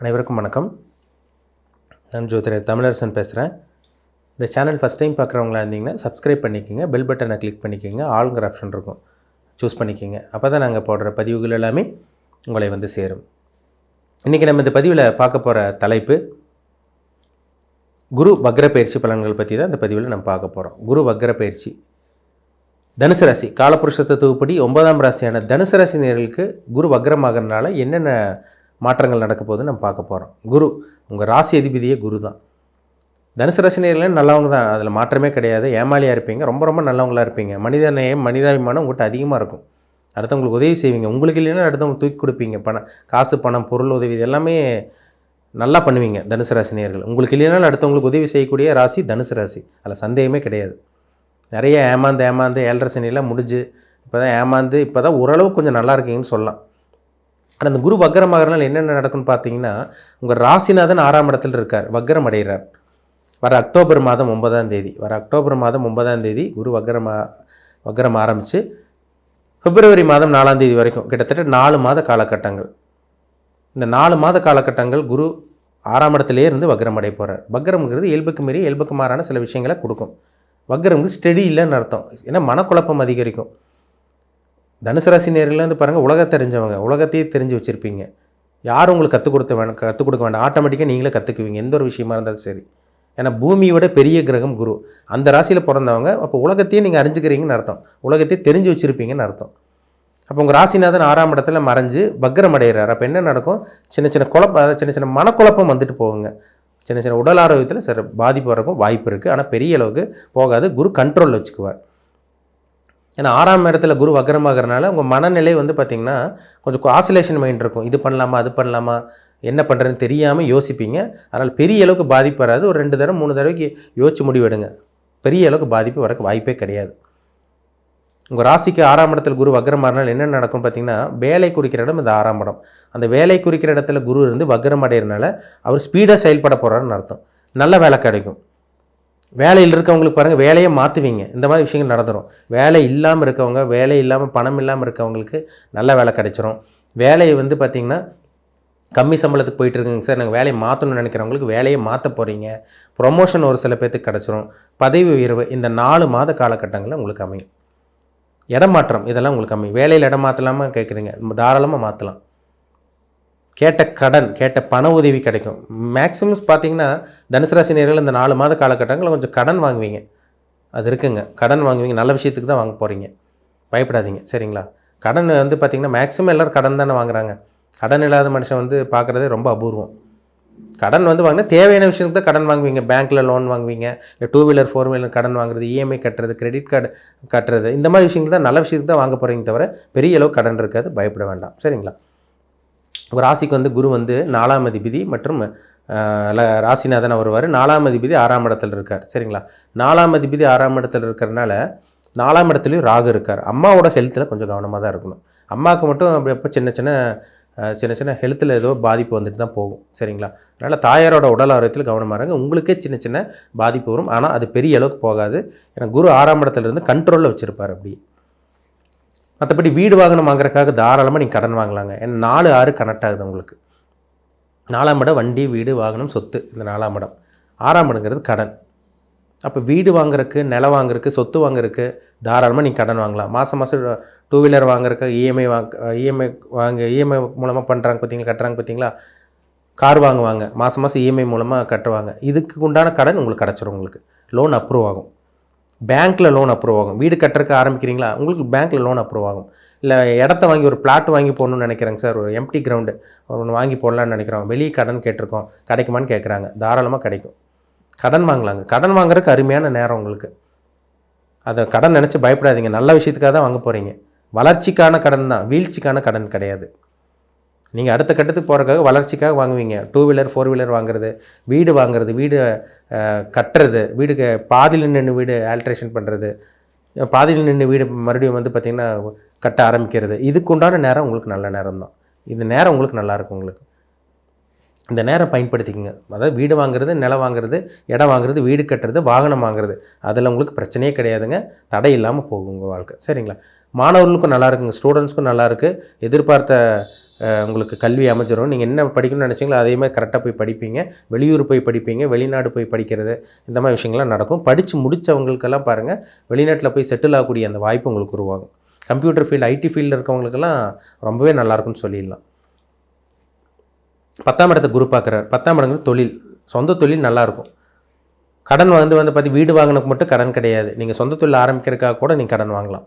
அனைவருக்கும் வணக்கம். நான் ஜோதிடர் தமிழரசன் பேசுகிறேன். இந்த சேனல் ஃபஸ்ட் டைம் பார்க்குறவங்களா இருந்தீங்கன்னா சப்ஸ்கிரைப் பண்ணிக்கோங்க, பெல் பட்டனை கிளிக் பண்ணிக்கோங்க, ஆளுங்கிற ஆப்ஷன் இருக்கும், சூஸ் பண்ணிக்கோங்க. அப்போ தான் நாங்கள் போடுற பதிவுகள் எல்லாமே உங்களை வந்து சேரும். இன்றைக்கி நம்ம இந்த பதிவில் பார்க்க போகிற தலைப்பு குரு வக்ர பயிற்சி பலன்கள் பற்றி தான் இந்த பதிவில் நம்ம பார்க்க போகிறோம். குரு வக்ர பயிற்சி தனுசு ராசி காலபுருஷ தத்துவப்படி 9ஆம் ராசியான தனுசு ராசி நேயர்களுக்கு குரு வக்ரமாகறதுனால என்னென்ன மாற்றங்கள் நடக்க போகுதுன்னு நம்ம பார்க்க போகிறோம். குரு உங்கள் ராசி அதிபதியே குரு தான். தனுசு ராசி நேயர்கள் நல்லவங்க தான், அதில் மாற்றமே கிடையாது. ஏமாலியாக இருப்பீங்க, ரொம்ப ரொம்ப நல்லவங்களாக இருப்பீங்க. மனித நேயம் மனிதாபிமானம் உங்கள்கிட்ட அதிகமாக இருக்கும். அடுத்தவங்களுக்கு உதவி செய்வீங்க, உங்களுக்கு இல்லைன்னா அடுத்தவங்களுக்கு தூக்கி கொடுப்பீங்க. காசு பணம் பொருள் உதவி இது எல்லாமே நல்லா பண்ணுவீங்க தனுசு ராசி நேயர்கள். உங்களுக்கு இல்லைனாலும் அடுத்தவங்களுக்கு உதவி செய்யக்கூடிய ராசி தனுசு ராசி, அதில் சந்தேகமே கிடையாது. நிறைய ஏமாந்து 7.5 சனியெல்லாம் முடிஞ்சு இப்போ தான் ஏமாந்து இப்போ தான் ஓரளவு கொஞ்சம் நல்லா இருக்கீங்கன்னு சொல்லலாம். ஆனால் அந்த குரு வக்ரமாகறதுனால என்னென்ன நடக்கும்னு பார்த்தீங்கன்னா, உங்கள் ராசிநாதன் 6ஆம் இடத்துல இருக்கார், வக்ரம் அடைகிறார். வர அக்டோபர் மாதம் 9ஆம் தேதி குரு வக்ரம் ஆரம்பித்து பிப்ரவரி மாதம் 4ஆம் தேதி வரைக்கும் கிட்டத்தட்ட 4 மாத காலகட்டங்கள். இந்த 4 மாத காலகட்டங்கள் குரு 6ஆம் இடத்துலேயே இருந்து வக்ரம் அடைய போகிறார். வக்ரம்ங்கிறது இயல்புக்கு மீறி இயல்புக்கு மாறான சில விஷயங்களை கொடுக்கும். வக்ரம்ங்கிறது ஸ்டெடி இல்லைன்னு அர்த்தம். ஏன்னா மனக்குழப்பம் அதிகரிக்கும். தனுசு ராசி நேயர்கள் வந்து பாருங்கள், உலகத்தை தெரிஞ்சவங்க, உலகத்தையே தெரிஞ்சு வச்சுருப்பீங்க. யாரும் உங்களுக்கு கற்றுக் கொடுக்க வேண்டாம், ஆட்டோமேட்டிக்காக நீங்களே கற்றுக்குவீங்க எந்த ஒரு விஷயமா இருந்தாலும் சரி. ஏன்னா பூமியோட பெரிய கிரகம் குரு. அந்த ராசியில் பிறந்தவங்க அப்போ உலகத்தையே நீங்கள் அறிஞ்சுக்கிறீங்கன்னு அர்த்தம், உலகத்தையே தெரிஞ்சு வச்சுருப்பீங்கன்னு அர்த்தம். அப்போ உங்கள் ராசிநாதன் 6ஆம் இடத்துல மறைஞ்சு வக்ரம் அடைகிறார். அப்போ என்ன நடக்கும்? சின்ன சின்ன மனக்குழப்பம் வந்துட்டு போகுங்க. சின்ன உடல் ஆரோக்கியத்தில் சில பாதிப்பு வரக்கும் வாய்ப்பு இருக்குது. ஆனால் பெரிய அளவுக்கு போகாது. குரு கண்ட்ரோலில் வச்சுக்குவார். ஏன்னா 6ஆம் இடத்துல குரு வக்ரமாகறதுனால உங்கள் மனநிலை வந்து பார்த்திங்கன்னா கொஞ்சம் ஆசிலேஷன் மைண்ட் இருக்கும். இது பண்ணலாமா அது பண்ணலாமா என்ன பண்ணுறதுன்னு தெரியாமல் யோசிப்பீங்க. அதனால் பெரிய அளவுக்கு பாதிப்பு வராது. ஒரு 2 தடவை 3 தடவைக்கு யோசிச்சு முடிவெடுங்க. பெரிய அளவுக்கு பாதிப்பு வரக்கு வாய்ப்பே கிடையாது. உங்கள் ராசிக்கு 6ஆம் இடத்துல குரு வக்ரமாகறதுனால என்ன நடக்கும் பார்த்திங்கன்னா, வேலை குறிக்கிற இடம் இந்த 6ஆம் இடம். அந்த வேலை குறிக்கிற இடத்துல குரு இருந்து வக்ரம் அடைகிறதுனால அவர் ஸ்பீடாக செயல்பட போகிறாருன்னு அர்த்தம். நல்ல வேலை கிடைக்கும். வேலையில் இருக்கவங்களுக்கு பாருங்கள், வேலையை மாற்றுவீங்க. இந்த மாதிரி விஷயங்கள் நடந்துடும். வேலை இல்லாமல் இருக்கவங்க, வேலை இல்லாமல் பணம் இல்லாமல் இருக்கவங்களுக்கு நல்ல வேலை கிடைச்சிரும். வேலையை வந்து பார்த்திங்கன்னா கம்மி சம்பளத்துக்கு போயிட்டுருக்குங்க சார், நாங்கள் வேலையை மாற்றணும்னு நினைக்கிறவங்களுக்கு வேலையை மாற்ற போகிறீங்க. ப்ரொமோஷன் ஒரு சில பேர்த்துக்கு கிடச்சிரும். பதவி உயர்வு இந்த 4 மாத காலகட்டங்களில் உங்களுக்கு அமையும். இடமாற்றம் இதெல்லாம் உங்களுக்கு அமையும். வேலையில் இடம் மாற்றலாமா கேட்குறீங்க, தாராளமாக மாற்றலாம். கேட்ட கடன் கேட்ட பண உதவி கிடைக்கும். மேக்ஸிமம் பார்த்திங்கன்னா தனுசு ராசி நேயர்கள் இந்த 4 மாத காலகட்டங்களில் கொஞ்சம் கடன் வாங்குவீங்க. அது இருக்குங்க, கடன் வாங்குவீங்க. நல்ல விஷயத்துக்கு தான் வாங்க போகிறீங்க, பயப்படாதீங்க சரிங்களா. கடன் வந்து பார்த்திங்கன்னா மேக்ஸிமம் எல்லோரும் கடன் தானே வாங்குறாங்க. கடன் இல்லாத மனுஷன் வந்து பார்க்குறதே ரொம்ப அபூர்வம். கடன் வந்து வாங்கினா தேவையான விஷயத்துக்கு தான் கடன் வாங்குவீங்க. பேங்க்கில் லோன் வாங்குவீங்க, இல்லை 2 வீலர் 4 வீலர் கடன் வாங்குறது, இஎம்ஐ கட்டுறது, கிரெடிட் கார்டு கட்டுறது, இந்த மாதிரி விஷயங்கள் தான் நல்ல விஷயத்துக்கு தான் வாங்க போகிறீங்க தவிர பெரிய அளவு கடன் இருக்காது. பயப்பட வேண்டாம் சரிங்களா. ராசிக்கு வந்து குரு வந்து 4ஆம் அதிபதி மற்றும் ராசிநாதன் வருவார். 4ஆம் அதிபதி 6ஆம் இடத்துல இருக்கார் சரிங்களா. 4ஆம் அதிபதி 6ஆம் இடத்துல இருக்கிறனால 4ஆம் இடத்துலையும் ராகு இருக்கார். அம்மாவோட ஹெல்த்தில் கொஞ்சம் கவனமாக தான் இருக்கணும். அம்மாவுக்கு மட்டும் அப்படி எப்போ சின்ன சின்ன ஹெல்த்தில் ஏதோ பாதிப்பு வந்துட்டு தான் போகும் சரிங்களா. அதனால் தாயாரோட உடல் ஆரோக்கியத்தில் கவனமாக இருங்க. உங்களுக்கே சின்ன பாதிப்பு வரும், ஆனால் அது பெரிய அளவுக்கு போகாது. ஏன்னா குரு 6ஆம் இடத்துல இருந்து கண்ட்ரோலில் வச்சுருப்பார். அப்படி மற்றபடி வீடு வாகனம் வாங்குறதுக்காக தாராளமாக நீங்கள் கடன் வாங்கலாங்க. ஏன்னா 4, 6 கனெக்ட் ஆகுது உங்களுக்கு. 4ஆம் இடம் வண்டி வீடு வாகனம் சொத்து. இந்த 4ஆம் இடம். 6ஆம் இடங்கிறது கடன். அப்போ வீடு வாங்குறதுக்கு, நிலம் வாங்குறதுக்கு, சொத்து வாங்குறதுக்கு தாராளமாக நீங்கள் கடன் வாங்கலாம். மாதம் 2 வீலர் வாங்குறதுக்கு இஎம்ஐ மூலமாக பண்ணுறாங்க பார்த்தீங்களா, கட்டுறாங்க பார்த்தீங்களா. கார் வாங்குவாங்க, மாதம் இஎம்ஐ மூலமாக கட்டுவாங்க. இதுக்கு உண்டான கடன் உங்களுக்கு கிடச்சிரும். உங்களுக்கு லோன் அப்ரூவ் ஆகும். பேங்க்கில் லோன் அப்ரூவ் ஆகும். வீடு கட்டுறதுக்கு ஆரம்பிக்கிறீங்களா, உங்களுக்கு பேங்க்கில் லோன் அப்ரூவ் ஆகும். இல்லை இடத்த வாங்கி ஒரு பிளாட் வாங்கி போடணும்னு நினைக்கிறேங்க சார், ஒரு எம்டி கிரவுண்டு ஒன்று வாங்கி போடலான்னு நினைக்கிறோம், வெளியே கடன் கேட்டிருக்கோம், கிடைக்குமான்னு கேட்குறாங்க. தாராளமாக கிடைக்கும். கடன் வாங்கலாங்க. கடன் வாங்குறதுக்கு அருமையான நேரம் உங்களுக்கு. அதை கடன் நினச்சி பயப்படாதீங்க. நல்ல விஷயத்துக்காக தான் வாங்க போகிறீங்க. வளர்ச்சிக்கான கடன் தான், வீழ்ச்சிக்கான கடன் கிடையாது. நீங்கள் அடுத்த கட்டத்துக்கு போகிறதுக்காக வளர்ச்சிக்காக வாங்குவீங்க. 2 வீலர் 4 வீலர் வாங்குறது, வீடு வாங்குறது, வீடு கட்டுறது, வீடுக்கு பாதியில் நின்று வீடு ஆல்ட்ரேஷன் பண்ணுறது, பாதியில் நின்று வீடு மறுபடியும் வந்து பார்த்திங்கன்னா கட்ட ஆரம்பிக்கிறது, இதுக்கு உண்டான நேரம் உங்களுக்கு நல்ல நேரம் தான். இந்த நேரம் உங்களுக்கு நல்லாயிருக்கும். உங்களுக்கு இந்த நேரம் பயன்படுத்திக்கங்க. அதாவது வீடு வாங்குறது, நிலம் வாங்குறது, இடம் வாங்குறது, வீடு கட்டுறது, வாகனம் வாங்குறது, அதில் உங்களுக்கு பிரச்சனையே கிடையாதுங்க. தடை இல்லாமல் போகும் உங்கள் வாழ்க்கை சரிங்களா. மாணவர்களுக்கும் நல்லா இருக்குங்க, ஸ்டூடெண்ட்ஸ்க்கும் நல்லா இருக்குது. எதிர்பார்த்த உங்களுக்கு கல்வி அமைஞ்சிரும். நீங்கள் என்ன படிக்கணும்னு நினச்சிங்களோ அதே மாதிரி கரெக்டாக போய் படிப்பீங்க. வெளியூர் போய் படிப்பீங்க, வெளிநாடு போய் படிக்கிறது, இந்த மாதிரி விஷயங்கள்லாம் நடக்கும். படித்து முடித்தவங்களுக்கெல்லாம் பாருங்கள், வெளிநாட்டில் போய் செட்டில் ஆகக்கூடிய அந்த வாய்ப்பு உங்களுக்கு உருவாகும். கம்ப்யூட்டர் ஃபீல்டு, ஐடி ஃபீல்டில் இருக்கவங்களுக்கெல்லாம் ரொம்பவே நல்லாயிருக்குன்னு சொல்லிடலாம். 10ஆம் இடத்தை குரு பார்க்குறார். 10ஆம் இடங்கிறது தொழில், சொந்த தொழில் நல்லாயிருக்கும். கடன் பார்த்து வீடு வாங்கினதுக்கு மட்டும் கடன் கிடையாது. நீங்கள் சொந்த தொழில் ஆரம்பிக்கிறதுக்காக கூட நீங்கள் கடன் வாங்கலாம்.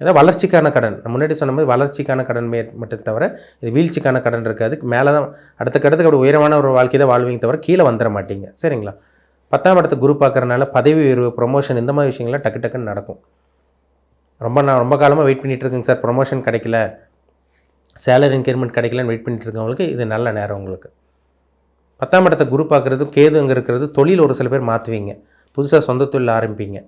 ஏதாவது வளர்ச்சிக்கான கடன், நான் முன்னாடி சொன்ன மாதிரி வளர்ச்சிக்கான கடன் மட்டும் தவிர இது வீழ்ச்சிக்கான கடன் இருக்காது. மேலே தான் அடுத்த கடத்துக்கு அப்படி உயரமான ஒரு வாழ்க்கை தான் வாழ்வீங்க தவிர கீழே வந்துட மாட்டீங்க. சரிங்களா? 10ஆம் இடத்தை குரு பார்க்குறதுனால பதவி உயர்வு, ப்ரொமோஷன், இந்த மாதிரி விஷயங்கள்லாம் டக்குன்னு நடக்கும். நான் ரொம்ப காலமாக வெயிட் பண்ணிகிட்டு இருக்கேங்க சார், ப்ரொமோஷன் கிடைக்கல, சேலரி இன்க்ரிமெண்ட் கிடைக்கலன்னு வெயிட் பண்ணிட்டு இருக்கவங்களுக்கு இது நல்ல நேரம். உங்களுக்கு 10ஆம் இடத்தை குரு பார்க்குறதும் கேது அங்கே இருக்கிறது, தொழில் ஒரு சில பேர் மாற்றுவீங்க, புதுசாக சொந்த தொழில் ஆரம்பிப்பீங்க.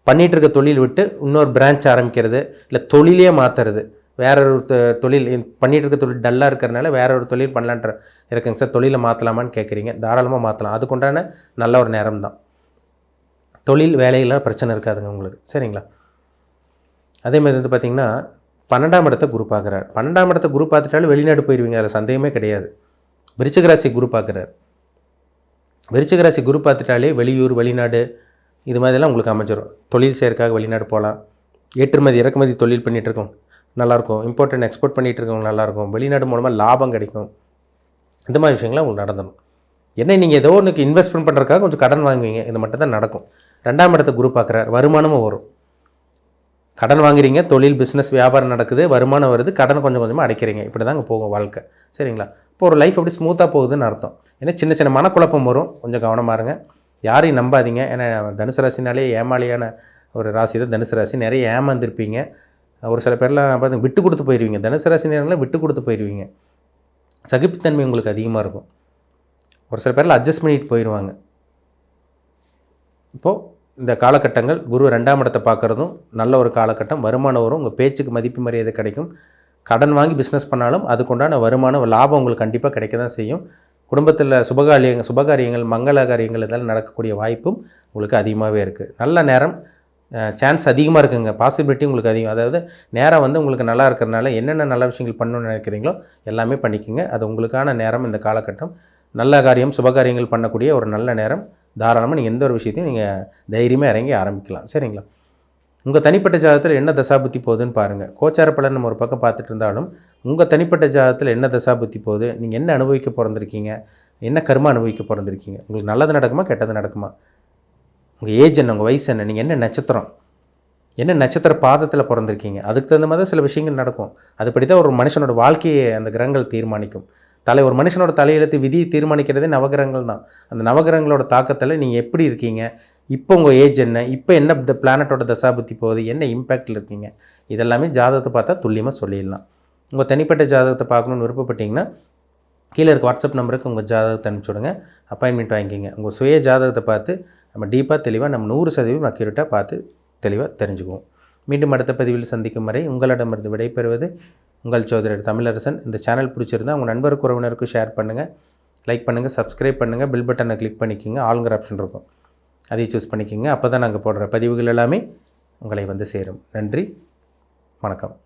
பண்ணிகிட்டு இருக்க தொழில் விட்டு இன்னொரு பிரான்ச் ஆரம்பிக்கிறது, இல்லை தொழிலே மாற்றுறது, வேற ஒரு தொழில் பண்ணிகிட்டு இருக்க தொழில் டல்லாக இருக்கிறனால வேற ஒரு தொழில் பண்ணலான்ற இருக்குங்க சார், தொழிலை மாற்றலாமான்னு கேட்குறீங்க. தாராளமாக மாற்றலாம். அதுக்குண்டான நல்ல ஒரு நேரம் தான். தொழில் வேலையெல்லாம் பிரச்சனை இருக்காதுங்க உங்களுக்கு. சரிங்களா? அதேமாதிரி பார்த்திங்கன்னா 12ஆம் இடத்தை குரு பார்க்குறார். 12ஆம் இடத்தை குரு பார்த்துட்டாலும் வெளிநாடு போயிடுவீங்க, அதில் சந்தேகமே கிடையாது. விருச்சிக ராசி குரு பார்க்குறார். விருச்சிக ராசி குரு பார்த்துட்டாலே வெளியூர், வெளிநாடு, இது மாதிரிலாம் உங்களுக்கு அமைஞ்சிடும். தொழில் செய்யறதுக்காக வெளிநாடு போகலாம். ஏற்றுமதி இறக்குமதி தொழில் பண்ணிகிட்ருக்கோம், நல்லாயிருக்கும். இம்போர்ட் அண்ட் எக்ஸ்போர்ட் பண்ணிகிட்டு இருக்கவங்க நல்லாயிருக்கும். வெளிநாடு மூலமாக லாபம் கிடைக்கும். இந்த மாதிரி விஷயங்கள்லாம் உங்களுக்கு நடந்துடும். என்ன, நீங்கள் ஏதோ ஒன்றுக்கு இன்வெஸ்ட்மெண்ட் பண்ணுறதுக்காக கொஞ்சம் கடன் வாங்குவீங்க, இது மட்டும் தான் நடக்கும். 2ஆம் இடத்தை குரு பார்க்குறார். வருமானமும் வரும். கடன் வாங்குறீங்க, தொழில் பிஸ்னஸ் வியாபாரம் நடக்குது, வருமானம் வருது, கடன் கொஞ்சம் கொஞ்சமாக அடைக்கிறீங்க. இப்படி தாங்க போகும் வாழ்க்கை. சரிங்களா? இப்போ ஒரு லைஃப் அப்படி ஸ்மூத்தாக போகுதுன்னு அர்த்தம். ஏன்னா சின்ன சின்ன மனக்குழப்பம் வரும், கொஞ்சம் கவனமாக இருங்க. யாரையும் நம்பாதீங்க. ஏன்னா தனுசு ராசினாலே ஏமாளியான ஒரு ராசி தான் தனுசு ராசி. நிறைய ஏமாந்துருப்பீங்க. ஒரு சில பேர்லாம் பார்த்து விட்டு கொடுத்து போயிடுவீங்க. தனுசு ராசி நேரங்களில் விட்டு கொடுத்து போயிடுவீங்க. சகிப்புத்தன்மை உங்களுக்கு அதிகமாக இருக்கும். ஒரு சில பேரில் அட்ஜஸ்ட் பண்ணிட்டு போயிடுவாங்க. இப்போது இந்த காலகட்டங்கள் குரு 2ஆம் இடத்தை பார்க்குறதும் நல்ல ஒரு காலகட்டம். வருமானம் வரும், உங்கள் பேச்சுக்கு மதிப்பு மரியாதை கிடைக்கும். கடன் வாங்கி பிஸ்னஸ் பண்ணாலும் அதுக்குண்டான வருமானம், லாபம் உங்களுக்கு கண்டிப்பாக கிடைக்க தான் செய்யும். குடும்பத்தில் சுபகாரியங்கள், மங்கள காரியங்கள் இதெல்லாம் நடக்கக்கூடிய வாய்ப்பும் உங்களுக்கு அதிகமாகவே இருக்குது. நல்ல நேரம், சான்ஸ் அதிகமாக இருக்குங்க. பாசிபிலிட்டி உங்களுக்கு அதிகம். அதாவது நேரம் உங்களுக்கு நல்லா இருக்கிறதுனால என்னென்ன நல்ல விஷயங்கள் பண்ணணும்னு நினைக்கிறீங்களோ எல்லாமே பண்ணிக்கோங்க. அது உங்களுக்கான நேரம். இந்த காலகட்டம் நல்ல காரியம், சுபகாரியங்கள் பண்ணக்கூடிய ஒரு நல்ல நேரம். தாராளமாக நீங்கள் எந்த ஒரு விஷயத்தையும் நீங்கள் தைரியமாக இறங்கி ஆரம்பிக்கலாம். சரிங்களா? உங்கள் தனிப்பட்ட ஜாதகத்தில் என்ன தசாபுத்தி போகுதுன்னு பாருங்கள். கோச்சார பலன் நம்ம ஒரு பக்கம் பார்த்துட்டு இருந்தாலும் உங்கள் தனிப்பட்ட ஜாதகத்தில் என்ன தசாபுத்தி போகுது, நீங்கள் என்ன அனுபவிக்க பிறந்திருக்கீங்க, என்ன கர்மா அனுபவிக்க பிறந்திருக்கீங்க, உங்களுக்கு நல்லது நடக்குமா கெட்டது நடக்குமா, உங்கள் ஏஜ் என்ன, உங்கள் வயசு என்ன, நீங்கள் என்ன நட்சத்திரம், என்ன நட்சத்திர பாதத்தில் பிறந்திருக்கீங்க, அதுக்கு தகுந்த மாதிரி சில விஷயங்கள் நடக்கும். அதுபடி தான் ஒரு மனுஷனோட வாழ்க்கையை அந்த கிரகங்கள் தீர்மானிக்கும். ஒரு மனுஷனோட தலையெழுத்து விதியை தீர்மானிக்கிறதே நவகிரகங்கள் தான். அந்த நவகிரகங்களோட தாக்கத்தில் நீங்கள் எப்படி இருக்கீங்க, இப்போ உங்கள் ஏஜ் என்ன, இப்போ என்ன இந்த பிளானட்டோட தசாபுத்தி போகுது, என்ன இம்பேக்டில் இருக்கீங்க, இதெல்லாமே ஜாதகத்தை பார்த்தா துல்லியமாக சொல்லிடலாம். உங்கள் தனிப்பட்ட ஜாதகத்தை பார்க்கணுன்னு விருப்பப்பட்டிங்கன்னா கீழே இருக்க வாட்ஸ்அப் நம்பருக்கு உங்கள் ஜாதகத்தை அனுப்பிச்சுடுங்க, அப்பாயின்மெண்ட் வாங்கிக்கிங்க. உங்கள் சுய ஜாதகத்தை பார்த்து நம்ம டீப்பாக தெளிவாக நம்ம 100% அக்யூரேட்டாக பார்த்து தெளிவாக தெரிஞ்சுக்குவோம். மீண்டும் அடுத்த பதிவில் சந்திக்கும் வரை உங்களிடமிருந்து விடைபெறுவது உங்கள் ஜோதிடர் தமிழரசன். இந்த சேனல் பிடிச்சிருந்தால் உங்கள் நண்பருக்கு உறவினருக்கு ஷேர் பண்ணுங்கள், லைக் பண்ணுங்கள், சப்ஸ்கிரைப் பண்ணுங்கள், பில் பட்டனை கிளிக் பண்ணிக்கோங்க. ஆளுங்கிற ஆப்ஷன் இருக்கும், அதையும் சூஸ் பண்ணிக்கோங்க. அப்போ தான் நாங்கள் போடுற பதிவுகள் எல்லாமே உங்களை வந்து சேரும். நன்றி, வணக்கம்.